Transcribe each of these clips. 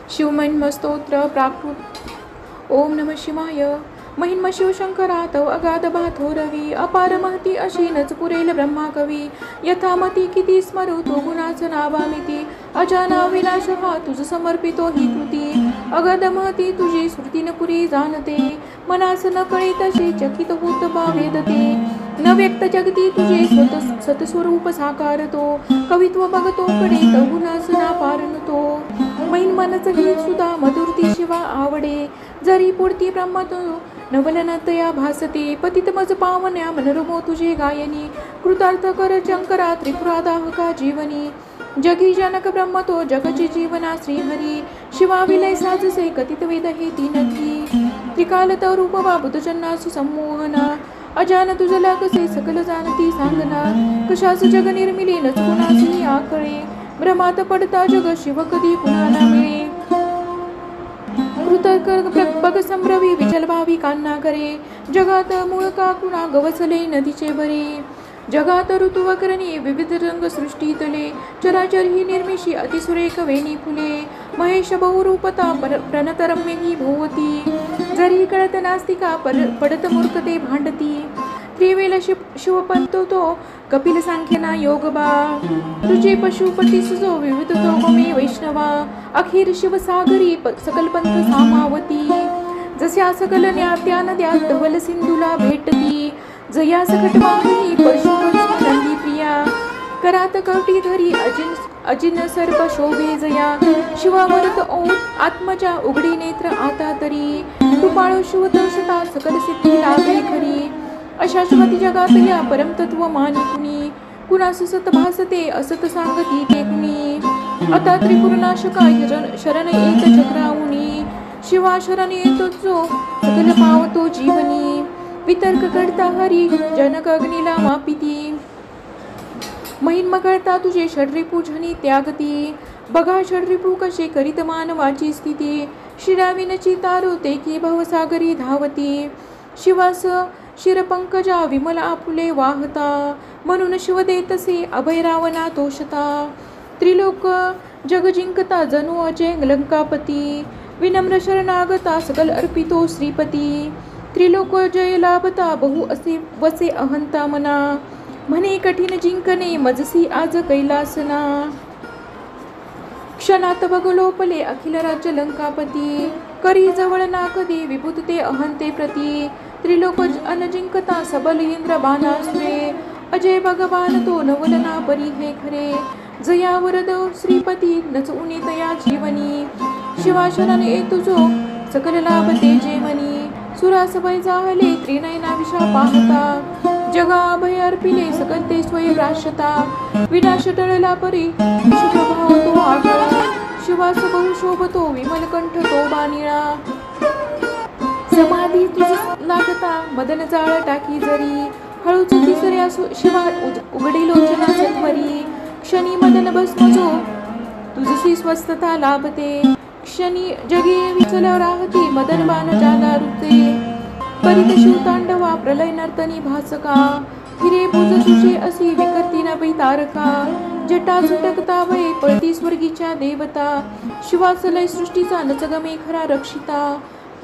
शिवमहिम स्तोत्र प्राकृत ओम नमः शिवाय। महिम शिवशंकरा तव अगाध बाथोरवी अपार महती अशीनच पुरेल ब्रह्मा कवी यथामती किती स्मरू तो गुणाचं नावामिती अजाना विनाश हा तुझ समर्पितो ही कृती अगाध महती तुझी श्रुतीन पुरी जाणते मनास न कळे तसे चकित होत वेदते न व्यक्त जगती तुझे सतस्वरूप साकारतो कवित्व बघतो कडे तो गुणास ना पारणतो मैन मनच ही सुद्धा मधुरती शिवा आवडे जरी पुढती ब्रह्मतो नवलनतया भासते पतित मज पावन्या मनोरमो तुझे गायनी कृतार्थ कर शंकरा त्रिपुरादाहका जीवनी जगी जनक ब्रह्मतो जगची जीवना श्रीहरी शिवा विलय साजसे कथित वेद हे तीनकी त्रिकाल रूप वा बुधजन्नासु संमोहना अजान तुझला कसे सकल जाणती सांगना कशास जग निर्मिले न कुणासी आकळे भ्रमात पडता जग शिव कधी कुणाला मिळे कृतक बग संभ्रवी विचल भावी कान्हा करे जगात मूळ का कुणा गवसले नदीचे बरे जगात ऋतुवकरणी विविध रंग सृष्टीतले चराचर ही निर्मिशी अतिसुरेख वेणी फुले महेश बहुरूपता प्रणतरम्य ही भोवती जरी कळत नास्तिका पडत मूर्खते भांडती त्रिवेल शिवपंतो तो कपिल सांख्यना योग बा तुझे पशुपती सुजो विविध तो गोमे वैष्णवा अखेर शिवसागरी सकल पंथ सामावती जस्या सकल न्यात्या नद्या धवल सिंधूला भेटती जया सकट वाहिनी परशुरंगी प्रिया करात कवटी धरी अजिन सर्प शोभे जया शिवावरत ओत आत्मजा उघडी नेत्र आता तरी कृपाळू शिवदर्शता सकल सिद्धी लाभे खरी अशा शिवती जगात या परमतत्व मानी कुणी कुणास सत भासते असत सांगती ते कुणी आता त्रिपुरनाशका शरण येत चक्रावुनी शिवा शरण येतो जो सकल पावतो जीवनी वितर्क करता हरी जनक अग्नीला मापिती महिम करता तुझे षड्रिपू झनी त्यागती बघा षड्रिपू कसे करीत मानवाची स्थिती शिराविनची तारू ते की भवसागरी धावती शिवास शिरपंकजा विमल आपुले वाहता म्हणून शिव देतसे अभय रावणा तोषता त्रिलोक जग जिंकता जणू अजय लंकापती विनम्र शरणागता सकल अर्पितो श्रीपती त्रिलोक जय लाभता बहु असे वसे अहंता मना म्हणे कठीण जिंकणे मजसी आज कैलासना क्षणात बगलोपले अखिल राज्य लंकापती करी जवळ ना कधी विभूत ते अहंते प्रती त्रिलोक अनजिंकता सबल इंद्र बाणासुरे अजय भगवान तो नवलना परी हे खरे जया वरद श्रीपती नच उनी तया जीवनी शिवा शरण तुझो सकल लाभ ते जेवनी सुरास भय जाहले त्रिनयना विषा पाहता जगा अभय अर्पिले सकल ते स्वय प्राशता विनाश टळला परी शुभभाव तो आगळा शिवास बहु शोभतो विमल कंठ तो बानिळा समाधी तुझ लागता मदन जाळ टाकी जरी हळूच तिसऱ्या शिवा उघडी लोचना सत्वरी क्षणी मदन भस्मजो तुझसी स्वस्थता लाभते क्षणी जगी विचल राहती मदन बाण जाला रुते परित शिवतांडवा प्रलय नर्तनी भासका हिरे भुज तुझे असी विकर्ती नभै तारका जटा झुटकता वये पळती स्वर्गीच्या देवता शिवासलय सृष्टीचा नचगमे खरा रक्षिता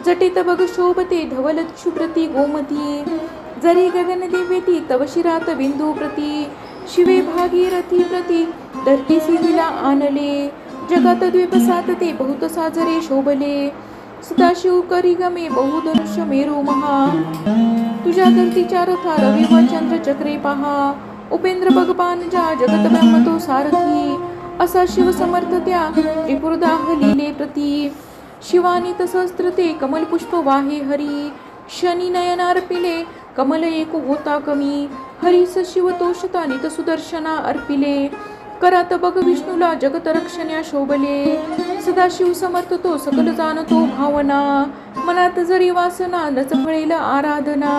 जटित बग शोभते धवल शुभ्रती गोमती जरी गगन दिव्यती तव शिरात बिंदू प्रती शिवे भागीरथी प्रती धरतीसी तिला आणले जगात द्वीप सातते बहुत साजरे शोभले सदाशिव करी गमे बहुधनुष्य मेरू महा तुझ्या धरतीच्या रथा रवी व चंद्र चक्रे पहा उपेंद्र भगवान जा जगत ब्रह्म तो सारथी असा शिव समर्थ त्या त्रिपुरदाह लिले प्रती शिवानित सहस्त्रते कमल पुष्प वाहे हरी शनी नयनार्पिले कमल एक होता कमी हरीस शिव तोषता नित सुदर्शना अर्पिले करात बग विष्णूला जगत रक्षण्या शोभले सदाशिव समर्थ तो सकल जाणतो भावना मनात जरी वासना नच फळेल आराधना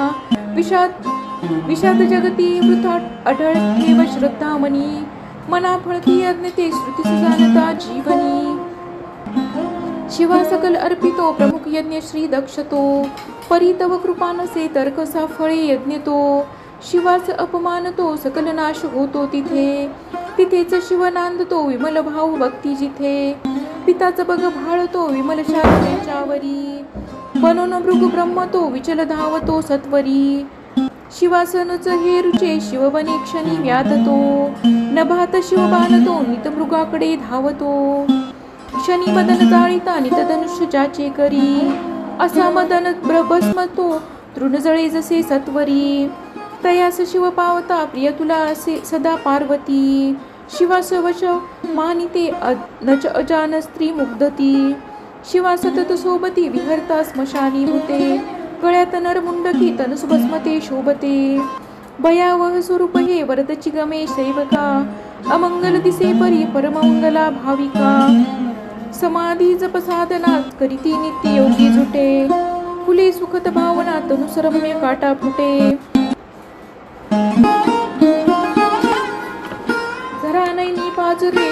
विषाद जगती वृथा अढळ ठेव श्रद्धा मनी मना फळकी यज्ञ ते श्रुती जाणता जीवनी शिवा सकल अर्पितो प्रमुख यज्ञ श्री दक्षतो परितव कृपानसे तर्कसा फळे यज्ञ तो शिवास अपमान तो सकल नाश होतो तिथे तिथेच शिव नांदतो विमल भाव भक्ती जिथे पिताच बघ भाळतो विमल शारदेच्यावरी, बनोन भृगु ब्रह्म तो विचल धावतो सत्वरी. शिवासनच हे रुचे शिवबने क्षणी व्याधतो, नभात शिवबाण तो नित मृगाकडे धावतो. क्षणी मदन जाळीता नित धनुष्य ज्याचे करी, असा मदन भस्म तो तृण जळे जसे सत्वरी. तयास शिव पावता प्रिय तुला असे सदा पार्वती, शिवास वश मानिते नच अजान स्त्री मुग्धती. शिवा सतत सोबती विहरता स्मशानी भूते, गळ्यात नरमुंडकी तनसुभस्मते शोभते. भयावह स्वरूप हे वरदची गमे सेवका, अमंगल दिसे परी परमंगला भाविका. समाधी जप साधना करीती नित्य योगी जुटे, फुले सुखत भावना तनुसरम्य काटा फुटे. झरा नैनी पाजरे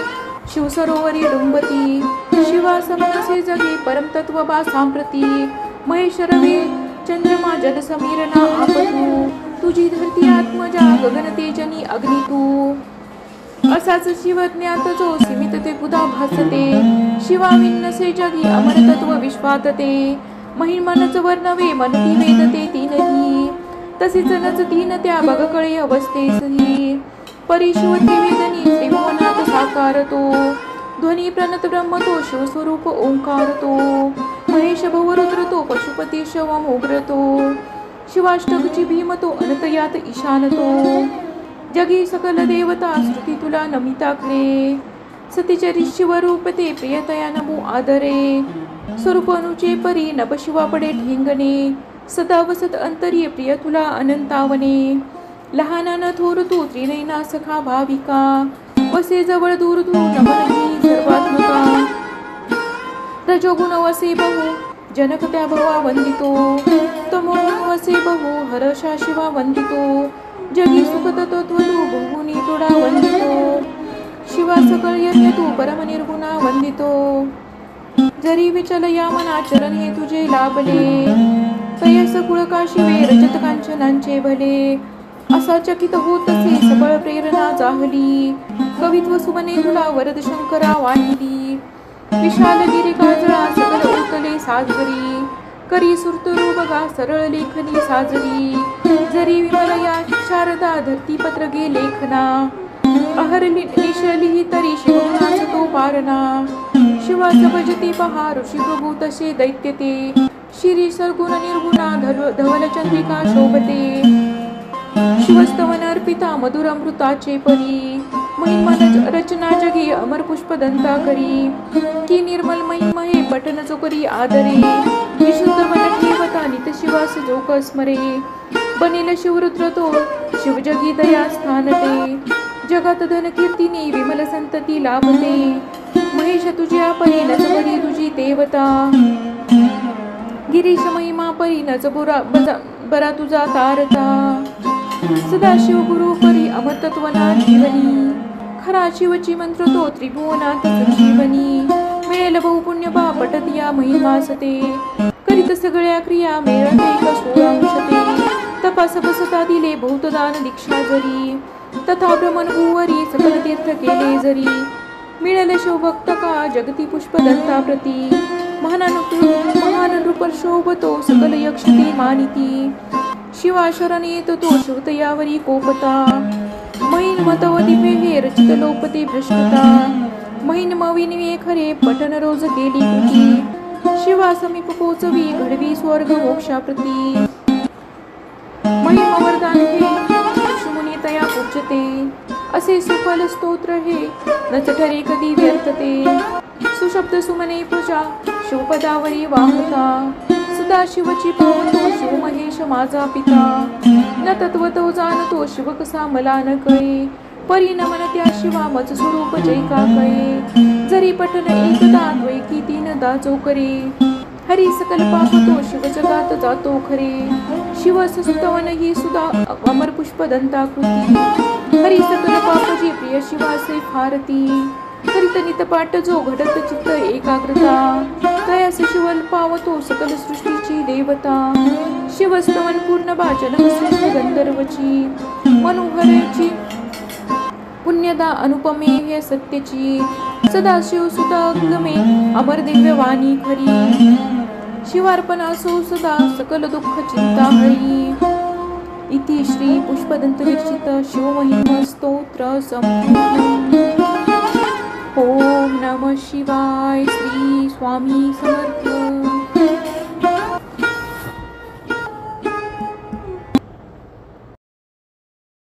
शिवसरोवरी डुंबती, शिवा समनसे जगे परमतत्व बा सांप्रती. महेश रवे चंद्रमा जल समीरना आपतू, तुझी धरती आत्मजा गगन तेजनी अग्नी तू. असाच शिवज्ञात जो सीमित ते बुधा भासते, शिवा विन्नसे जगी अमरतत्व विश्वात ते. महिमनच वर्णवे मनती वेदते तीनही, तसेच नच तीन त्या बगकळे अवस्थेसही. परी शिव त्रिवेदनी त्रिभुवनात साकारतो, ध्वनी प्रणत ब्रह्म तो शिवस्वरूप ओंकार तो. महेश भवरुद्र तो पशुपती शवम उग्रतो, शिवाष्टकची भीम तो अनतयात ईशानतो. जगी सकल देवता श्रुती तुला नमिता खरे, सतीचरी शिवरूप ते प्रियतया नमो आदरे. स्वरूप अनुचे परी नभ शिवा पडे ठेंगणे, सदा वसत अंतरी प्रिय तुला अनंतावने. लहानान थोर तू त्रिनयना सखा भाविका, वसे जवळ दूर तू नमनही सर्वात्मका. रजोगुण वसे बहु जनक त्या भवा वंदितो, तमोगुण वसे बहु हर्षा शिवा वंदितो. जगी सुख तत्व तू बहुगुणी तोडा वंदितो, शिवा सकळ यज्ञ तू परम निर्गुणा वंदितो. जरी विचल या मना चरण हे तुझे लाभले, तयस कुळका शिवे रजत कांचनांचे भले. असा चकित होत असे सबळ प्रेरणा जाहली, कवित्व सुमने तुला वरद शंकरा वाहिली. विशाल गिरी काजळा सकल ओतले साजरी, करी सुरतरू बघा सरळ लेखनी साजरी. जरी विमल या शारदा धरती पत्र गे लेखना, अहरली निशलिही तरी शिवगुणास तो पारणा. शिवास भजते पहा ऋषी प्रभू तसे दैत्य ते, शिरी सरगुण निर्गुणा धवल चंद्रिका शोभते. शिवस्तवन अर्पिता मधुर अमृताचे परी, महिमन रचना जगी अमर पुष्प दंता करी. की निर्मल महिम हे पठन जो करी आदरे, विशुद्ध मन ठेवता नित शिवास जोक स्मरे. बनेल शिवरुद्र तो शिवजगी दया स्थान ते, जगात धन कीर्तिनी विमल संतती लाभते. महेश तुझ्या परी नच बरी तुझी देवता, गिरीश महिमा परी नच बरा तुझा तारता. सदाशिव गुरु परी अमरतत्वना जीवनी, खरा शिवची मंत्र तो त्रिभुवनात संजीवनी. मिळेल बहुपुण्य बा पटत या महिमासते, करीत सगळ्या क्रिया मेळते का सोळांशते. तपास बसता दिले बहुतदान दीक्षा जरी, तथा भ्रमण भुवरी सकल तीर्थ केले जरी. मिळेल शिवभक्त का जगती पुष्प दंता प्रती, महान नृपर शोभतो सकल यक्ष ती मानिती. शिवा शरण येत तो शिवतयावरी कोपता, महिन मतवती हे रचित लोपते भ्रष्टता. महिन मविनवे खरे पठन रोज केली कृती, शिवा समीप पोचवी घडवी स्वर्ग मोक्षाप्रती. महिम वरदान हे ऋषीमुनी तया पूजते, असे सुफल स्तोत्र हे नच ठरे कधी व्यर्थते. सुशब्द सुमने पूजा शिवपदावरी वाहता, सदा शिवची पावतो शिव महेश माझा पिता. न तत्व तो जाणतो शिव कसा मला न कळे, परी नमन त्या शिवा मज स्वरूप जय का कळे. जरी पठन एकदा द्वैकी तीनदा जो करे, हरी सकल पावतो शिव जगात जातो खरे. शिव सस्तवन ही सुधा अमर पुष्प दंता कृती, हरी सकल पापजी प्रिय शिवासे फारती. करीत नित पाठ जो घडत चित्त एकाग्रता, तयास शिवल पावतो सकल सृष्टीची देवता. शिवस्तवन पूर्ण वाचन श्रेष्ठ गंधर्वची, मनोहरची पुण्यदा अनुपमे हे सत्यची. सदाशिव सुतागमे अमर दिव्य वाणी खरी शिवार्पण असो सदा सकल दुःख चिंता हरी इति श्री पुष्पदंत विरचित शिवमहिम स्तोत्र संपूर्ण ओम नमः शिवाय श्री स्वामी समर्थ